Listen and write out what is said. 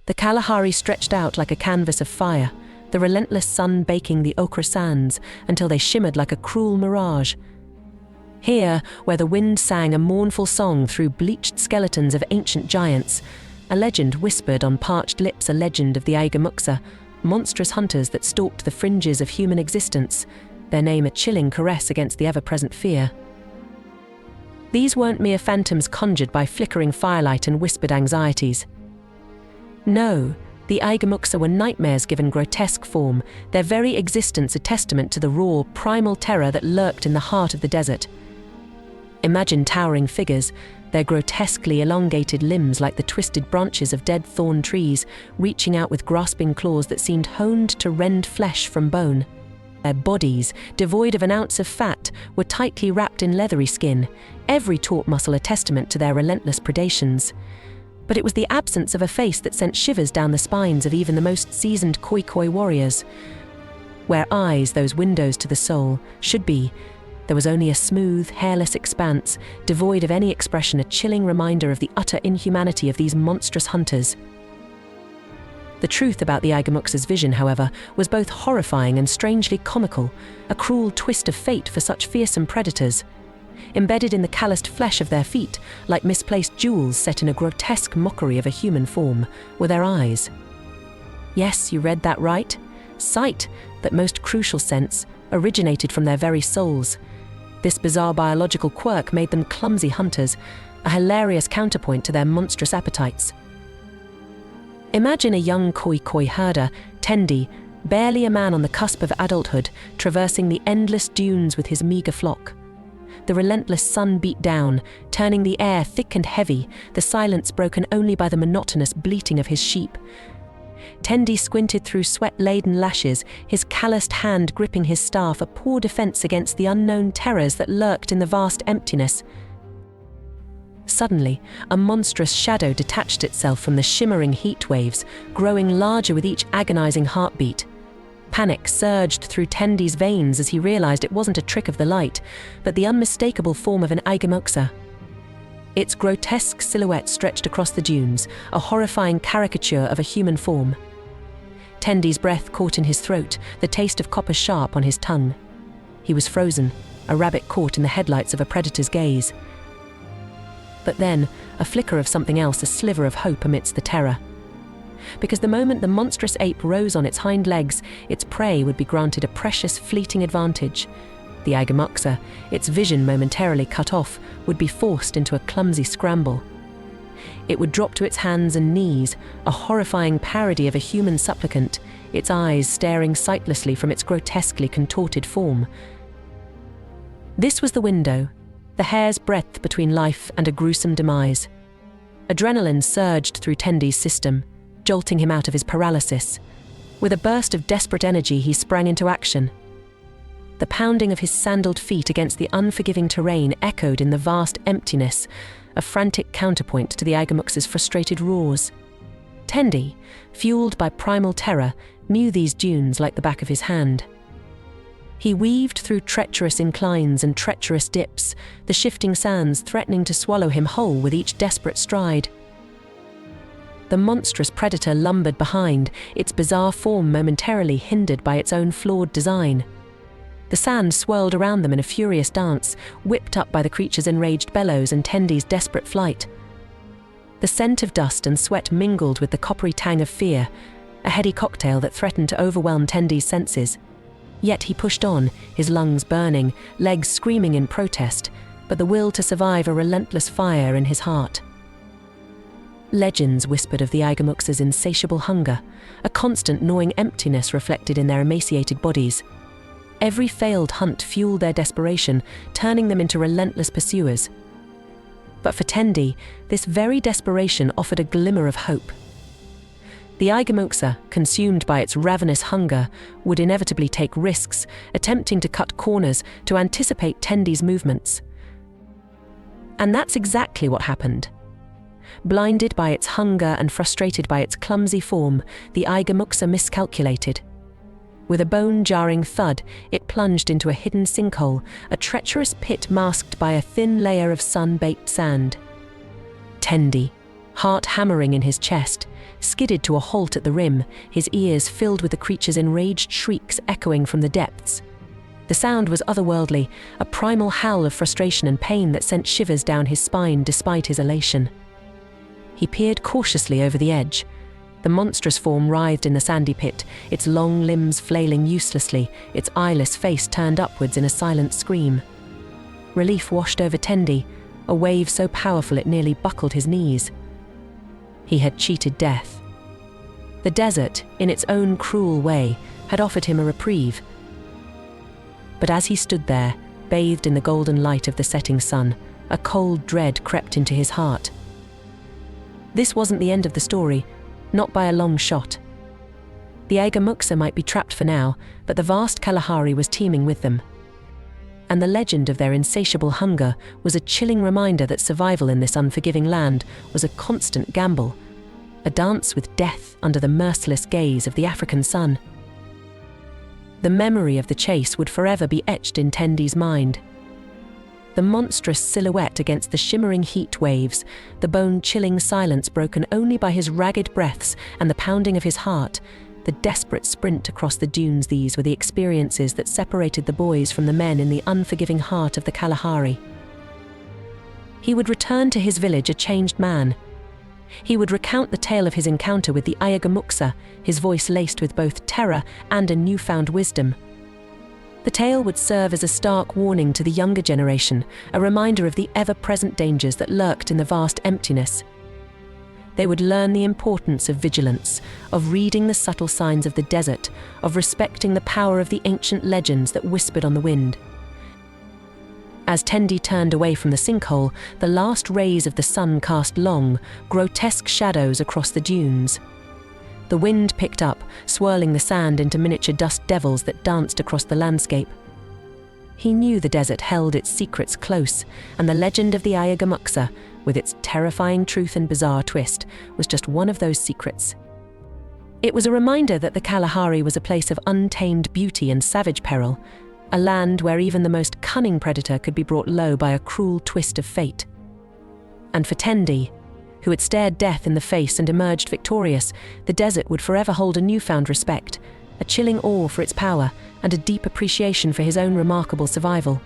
The Kalahari stretched out like a canvas of fire, the relentless sun baking the ochre sands until they shimmered like a cruel mirage. Here, where the wind sang a mournful song through bleached skeletons of ancient giants, a legend whispered on parched lips, a legend of the Aigamuxa, monstrous hunters that stalked the fringes of human existence, their name a chilling caress against the ever-present fear. These weren't mere phantoms conjured by flickering firelight and whispered anxieties. No, the Aigamuxa were nightmares given grotesque form, their very existence a testament to the raw, primal terror that lurked in the heart of the desert. Imagine towering figures, their grotesquely elongated limbs like the twisted branches of dead thorn trees, reaching out with grasping claws that seemed honed to rend flesh from bone. Their bodies, devoid of an ounce of fat, were tightly wrapped in leathery skin, every taut muscle a testament to their relentless predations. But it was the absence of a face that sent shivers down the spines of even the most seasoned Khoikhoi warriors. Where eyes, those windows to the soul, should be, there was only a smooth, hairless expanse, devoid of any expression, a chilling reminder of the utter inhumanity of these monstrous hunters. The truth about the Aigamuxa's vision, however, was both horrifying and strangely comical, a cruel twist of fate for such fearsome predators. Embedded in the calloused flesh of their feet, like misplaced jewels set in a grotesque mockery of a human form, were their eyes. Yes, you read that right. Sight, that most crucial sense, originated from their very souls. This bizarre biological quirk made them clumsy hunters, a hilarious counterpoint to their monstrous appetites. Imagine a young Khoikhoi herder, Tendi, barely a man on the cusp of adulthood, traversing the endless dunes with his meager flock. The relentless sun beat down, turning the air thick and heavy, the silence broken only by the monotonous bleating of his sheep. Tendi squinted through sweat-laden lashes, his calloused hand gripping his staff, a poor defense against the unknown terrors that lurked in the vast emptiness. Suddenly, a monstrous shadow detached itself from the shimmering heat waves, growing larger with each agonizing heartbeat. Panic surged through Tendi's veins as he realized it wasn't a trick of the light, but the unmistakable form of an Aigamuxa. Its grotesque silhouette stretched across the dunes, a horrifying caricature of a human form. Tendi's breath caught in his throat, the taste of copper sharp on his tongue. He was frozen, a rabbit caught in the headlights of a predator's gaze. But then, a flicker of something else, a sliver of hope amidst the terror. Because the moment the monstrous ape rose on its hind legs, its prey would be granted a precious, fleeting advantage. The Aigamuxa, its vision momentarily cut off, would be forced into a clumsy scramble. It would drop to its hands and knees, a horrifying parody of a human supplicant, its eyes staring sightlessly from its grotesquely contorted form. This was the window, the hair's breadth between life and a gruesome demise. Adrenaline surged through Tendi's system, jolting him out of his paralysis. With a burst of desperate energy, he sprang into action. The pounding of his sandaled feet against the unforgiving terrain echoed in the vast emptiness, a frantic counterpoint to the Aigamuxa's frustrated roars. Tendi, fueled by primal terror, knew these dunes like the back of his hand. He weaved through treacherous inclines and treacherous dips, the shifting sands threatening to swallow him whole with each desperate stride. The monstrous predator lumbered behind, its bizarre form momentarily hindered by its own flawed design. The sand swirled around them in a furious dance, whipped up by the creature's enraged bellows and Tendi's desperate flight. The scent of dust and sweat mingled with the coppery tang of fear, a heady cocktail that threatened to overwhelm Tendi's senses. Yet he pushed on, his lungs burning, legs screaming in protest, but the will to survive a relentless fire in his heart. Legends whispered of the Aigamuxa's insatiable hunger, a constant gnawing emptiness reflected in their emaciated bodies. Every failed hunt fueled their desperation, turning them into relentless pursuers. But for Tendi, this very desperation offered a glimmer of hope. The Aigamuxa, consumed by its ravenous hunger, would inevitably take risks, attempting to cut corners, to anticipate Tendi's movements. And that's exactly what happened. Blinded by its hunger and frustrated by its clumsy form, the Aigamuxa miscalculated. With a bone-jarring thud, it plunged into a hidden sinkhole, a treacherous pit masked by a thin layer of sun-baked sand. Tendi, heart hammering in his chest, skidded to a halt at the rim, his ears filled with the creature's enraged shrieks echoing from the depths. The sound was otherworldly, a primal howl of frustration and pain that sent shivers down his spine despite his elation. He peered cautiously over the edge. The monstrous form writhed in the sandy pit, its long limbs flailing uselessly, its eyeless face turned upwards in a silent scream. Relief washed over Tendi, a wave so powerful it nearly buckled his knees. He had cheated death. The desert, in its own cruel way, had offered him a reprieve. But as he stood there, bathed in the golden light of the setting sun, a cold dread crept into his heart. This wasn't the end of the story, not by a long shot. The Aigamuxa might be trapped for now, but the vast Kalahari was teeming with them. And the legend of their insatiable hunger was a chilling reminder that survival in this unforgiving land was a constant gamble, a dance with death under the merciless gaze of the African sun. The memory of the chase would forever be etched in Tendi's mind. The monstrous silhouette against the shimmering heat waves, the bone-chilling silence broken only by his ragged breaths and the pounding of his heart, the desperate sprint across the dunes, these were the experiences that separated the boys from the men in the unforgiving heart of the Kalahari. He would return to his village a changed man. He would recount the tale of his encounter with the Aigamuxa, his voice laced with both terror and a newfound wisdom. The tale would serve as a stark warning to the younger generation, a reminder of the ever-present dangers that lurked in the vast emptiness. They would learn the importance of vigilance, of reading the subtle signs of the desert, of respecting the power of the ancient legends that whispered on the wind. As Tendi turned away from the sinkhole, the last rays of the sun cast long, grotesque shadows across the dunes. The wind picked up, swirling the sand into miniature dust devils that danced across the landscape. He knew the desert held its secrets close, and the legend of the Aigamuxa, with its terrifying truth and bizarre twist, was just one of those secrets. It was a reminder that the Kalahari was a place of untamed beauty and savage peril, a land where even the most cunning predator could be brought low by a cruel twist of fate. And for Tendi, who had stared death in the face and emerged victorious, the desert would forever hold a newfound respect, a chilling awe for its power, and a deep appreciation for his own remarkable survival.